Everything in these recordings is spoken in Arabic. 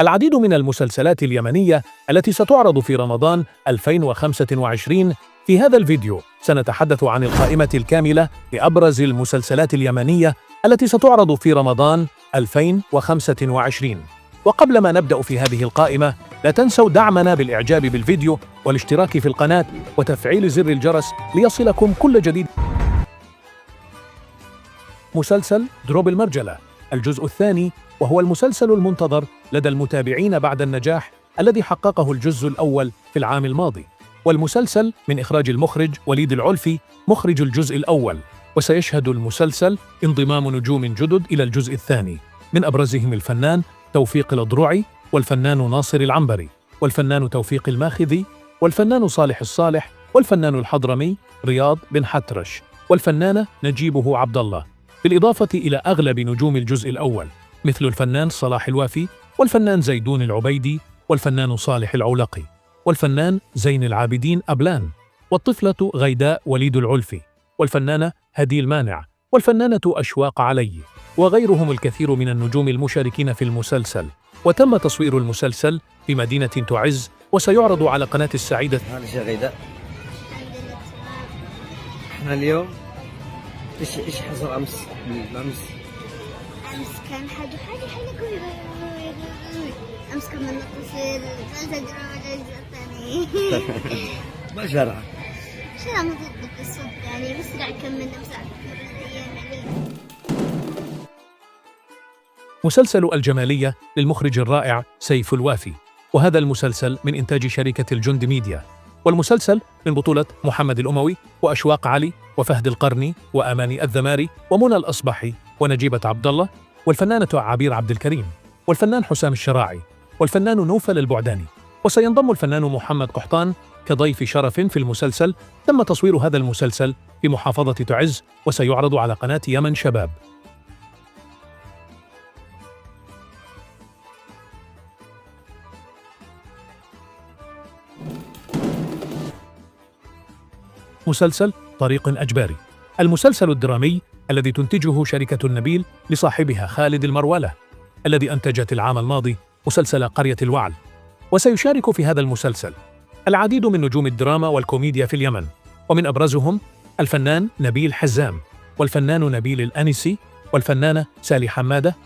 العديد من المسلسلات اليمنية التي ستعرض في رمضان 2025. في هذا الفيديو سنتحدث عن القائمة الكاملة لأبرز المسلسلات اليمنية التي ستعرض في رمضان 2025. وقبل ما نبدأ في هذه القائمة، لا تنسوا دعمنا بالإعجاب بالفيديو والاشتراك في القناة وتفعيل زر الجرس ليصلكم كل جديد. مسلسل دروب المرجلة الجزء الثاني، وهو المسلسل المنتظر لدى المتابعين بعد النجاح الذي حققه الجزء الأول في العام الماضي. والمسلسل من إخراج المخرج وليد العلفي مخرج الجزء الأول، وسيشهد المسلسل انضمام نجوم جدد إلى الجزء الثاني، من أبرزهم الفنان توفيق الأضرعي، والفنان ناصر العنبري، والفنان توفيق الماخذي، والفنان صالح الصالح، والفنان الحضرمي رياض بن حترش، والفنانة نجيبه عبد الله، بالإضافة إلى أغلب نجوم الجزء الأول مثل الفنان صلاح الوافي، والفنان زيدون العبيدي، والفنان صالح العولقي، والفنان زين العابدين أبلان، والطفلة غيداء وليد العلفي، والفنانة هدي المانع، والفنانة أشواق علي، وغيرهم الكثير من النجوم المشاركين في المسلسل. وتم تصوير المسلسل في مدينة تعز، وسيعرض على قناة السعيدة. معلش يا غيداء، احنا اليوم ايش حصل امس كان حاجة حلوة. أمس كنا نتصل ثالثة درجة الجزء الثاني. ما شرح مضبوط بالصوت يعني، بس قاعد كملنا بساعة أيام. مسلسل الجمالية للمخرج الرائع سيف الوافي، وهذا المسلسل من إنتاج شركة الجند ميديا. والمسلسل من بطولة محمد الأموي، وأشواق علي، وفهد القرني، وأماني الذماري، ومنى الأصبحي، ونجيبة عبد الله، والفنانة عبير عبد الكريم، والفنان حسام الشراعي، والفنان نوفل البعداني. وسينضم الفنان محمد قحطان كضيف شرف في المسلسل. تم تصوير هذا المسلسل في محافظة تعز، وسيعرض على قناة يمن شباب. مسلسل طريق أجباري، المسلسل الدرامي الذي تنتجه شركة النبيل لصاحبها خالد المرولة، الذي أنتجت العام الماضي مسلسل قرية الوعل. وسيشارك في هذا المسلسل العديد من نجوم الدراما والكوميديا في اليمن، ومن أبرزهم الفنان نبيل حزام، والفنان نبيل الأنسي، والفنانة سالي حمادة،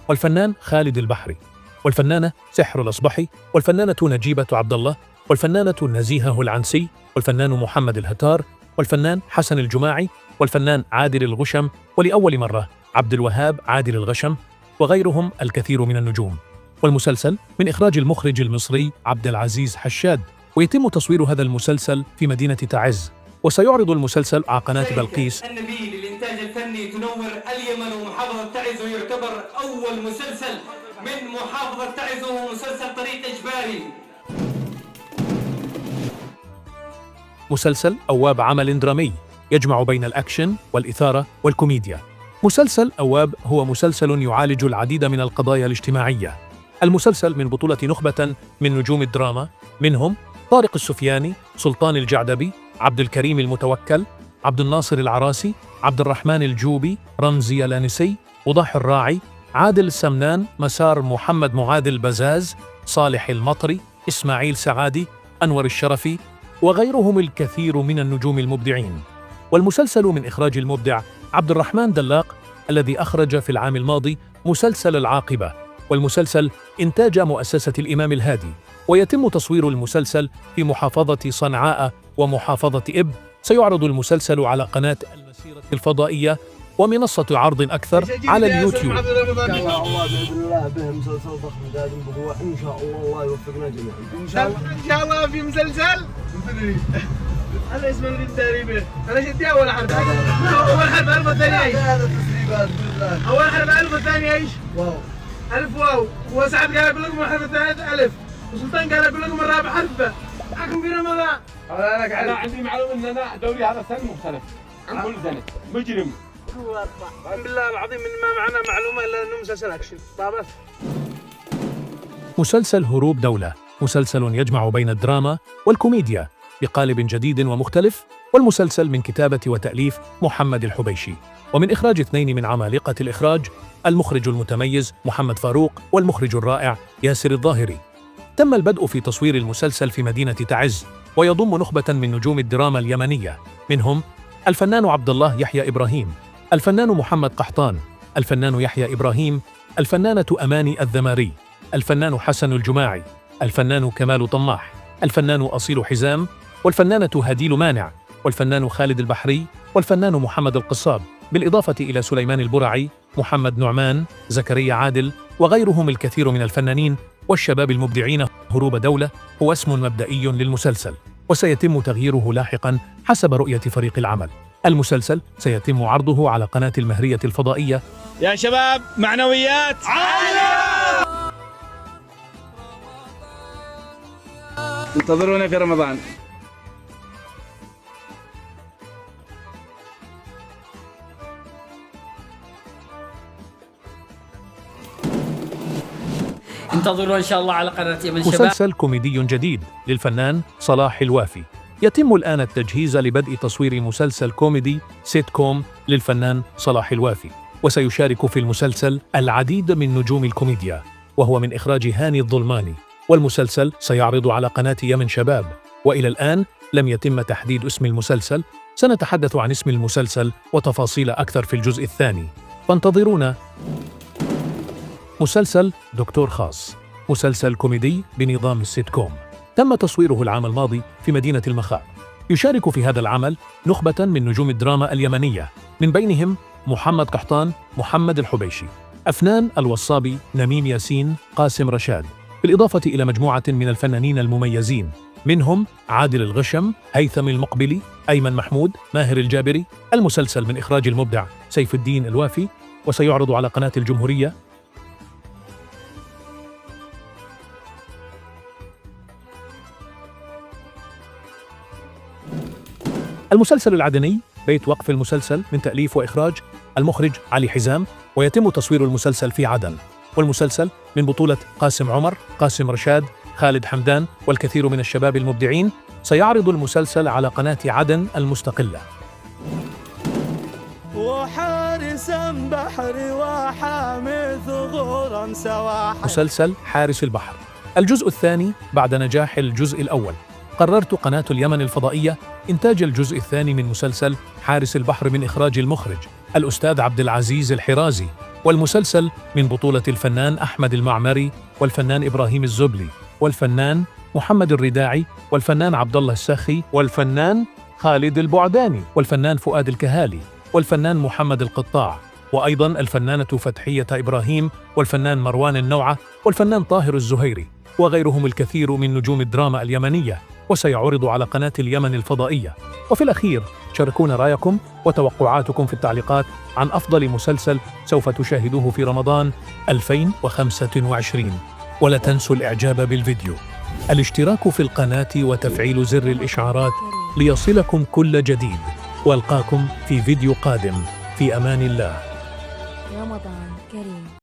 والفنان خالد البحري، والفنانة سحر الأصبحي، والفنانة نجيبة عبد الله، والفنانة نزيهة العنسي، والفنان محمد الهتار، والفنان حسن الجماعي، والفنان عادل الغشم، ولأول مرة عبد الوهاب عادل الغشم، وغيرهم الكثير من النجوم. والمسلسل من إخراج المخرج المصري عبد العزيز حشاد، ويتم تصوير هذا المسلسل في مدينة تعز، وسيعرض المسلسل على قناة بلقيس. النبيل للإنتاج الفني تنور اليمن ومحافظة تعز، ويعتبر أول مسلسل من محافظة تعز، وهو مسلسل طريق إجباري. مسلسل أواب عمل درامي يجمع بين الأكشن والإثارة والكوميديا. مسلسل أواب هو مسلسل يعالج العديد من القضايا الاجتماعية. المسلسل من بطولة نخبة من نجوم الدراما، منهم طارق السفياني، سلطان الجعدبي، عبد الكريم المتوكل، عبد الناصر العراسي، عبد الرحمن الجوبي، رمزي الانسي، وضاح الراعي، عادل السمنان، مسار محمد معادل بزاز، صالح المطري، إسماعيل سعادي، أنور الشرفي، وغيرهم الكثير من النجوم المبدعين. والمسلسل من إخراج المبدع عبد الرحمن دلاق، الذي أخرج في العام الماضي مسلسل العاقبة، والمسلسل إنتاج مؤسسة الإمام الهادي. ويتم تصوير المسلسل في محافظة صنعاء ومحافظة إب. سيعرض المسلسل على قناة المسيرة الفضائية ومنصة عرض أكثر على اليوتيوب. ان شاء الله باذن الله به مسلسل ضخم قادم بقوه ان شاء الله يوفقنا جميعا. ان شاء الله في مسلسل هذا اسمه التدريب. انا شدي اول حرف الف والثانيه ايش؟ اول حرف الف والثانيه ايش؟ واو. الف واو. وسعد قال اقول لكم الحرف الثالث الف، وسلطان قال اقول لكم الرابع حرف ب. معكم في رمضان. انا عندي معلومه ان انا دوري هذا السنه مختلف عن كل سنه. مجرم. اقسم بالله العظيم ان ما معنا معلومه الا انه مسلسل اكشن. طابت. مسلسل هروب دولة، مسلسل يجمع بين الدراما والكوميديا بقالب جديد ومختلف. والمسلسل من كتابة وتأليف محمد الحبيشي، ومن إخراج اثنين من عمالقة الإخراج، المخرج المتميز محمد فاروق، والمخرج الرائع ياسر الظاهري. تم البدء في تصوير المسلسل في مدينة تعز، ويضم نخبة من نجوم الدراما اليمنية، منهم الفنان عبد الله يحيى إبراهيم، الفنان محمد قحطان، الفنان يحيى إبراهيم، الفنانة أماني الذماري، الفنان حسن الجماعي، الفنان كمال طماح، الفنان أصيل حزام، والفنانة هديل مانع، والفنان خالد البحري، والفنان محمد القصاب، بالإضافة إلى سليمان البرعي، محمد نعمان، زكريا عادل، وغيرهم الكثير من الفنانين والشباب المبدعين. هروب دولة هو اسم مبدئي للمسلسل، وسيتم تغييره لاحقاً حسب رؤية فريق العمل. المسلسل سيتم عرضه على قناة المهرية الفضائية. يا شباب معنويات عالية. انتظرونا في رمضان. انتظروا إن شاء الله على قناة يمن شباب. مسلسل كوميدي جديد للفنان صلاح الوافي. يتم الآن التجهيز لبدء تصوير مسلسل كوميدي سيت كوم للفنان صلاح الوافي، وسيشارك في المسلسل العديد من نجوم الكوميديا، وهو من إخراج هاني الظلماني، والمسلسل سيعرض على قناة يمن شباب. وإلى الآن لم يتم تحديد اسم المسلسل، سنتحدث عن اسم المسلسل وتفاصيل أكثر في الجزء الثاني، فانتظرونا. مسلسل دكتور خاص، مسلسل كوميدي بنظام السيت كوم، تم تصويره العام الماضي في مدينة المخاء. يشارك في هذا العمل نخبة من نجوم الدراما اليمنية، من بينهم محمد قحطان، محمد الحبيشي، أفنان الوصابي، نميم ياسين، قاسم رشاد، بالإضافة إلى مجموعة من الفنانين المميزين، منهم عادل الغشم، هيثم المقبلي، أيمن محمود، ماهر الجابري. المسلسل من إخراج المبدع سيف الدين الوافي، وسيعرض على قناة الجمهورية. المسلسل العدني بيت وقف المسلسل من تأليف وإخراج المخرج علي حزام، ويتم تصوير المسلسل في عدن. والمسلسل من بطولة قاسم عمر، قاسم رشاد، خالد حمدان، والكثير من الشباب المبدعين. سيعرض المسلسل على قناة عدن المستقلة. وحارسا بحري وحامي ثغورا سواحل. مسلسل حارس البحر الجزء الثاني بعد نجاح الجزء الأول. قررت قناة اليمن الفضائية إنتاج الجزء الثاني من مسلسل حارس البحر من إخراج المخرج الأستاذ عبد العزيز الحرازي، والمسلسل من بطولة الفنان أحمد المعمري، والفنان إبراهيم الزبلي، والفنان محمد الرداعي، والفنان عبد الله الساخي، والفنان خالد البعداني، والفنان فؤاد الكهالي، والفنان محمد القطاع، وأيضا الفنانة فتحية إبراهيم، والفنان مروان النوعة، والفنان طاهر الزهيري، وغيرهم الكثير من نجوم الدراما اليمنية، وسيعرض على قناة اليمن الفضائية. وفي الأخير شاركونا رأيكم وتوقعاتكم في التعليقات عن أفضل مسلسل سوف تشاهدوه في رمضان 2025. ولا تنسوا الإعجاب بالفيديو، الاشتراك في القناة وتفعيل زر الإشعارات ليصلكم كل جديد. والقاكم في فيديو قادم، في أمان الله. رمضان كريم.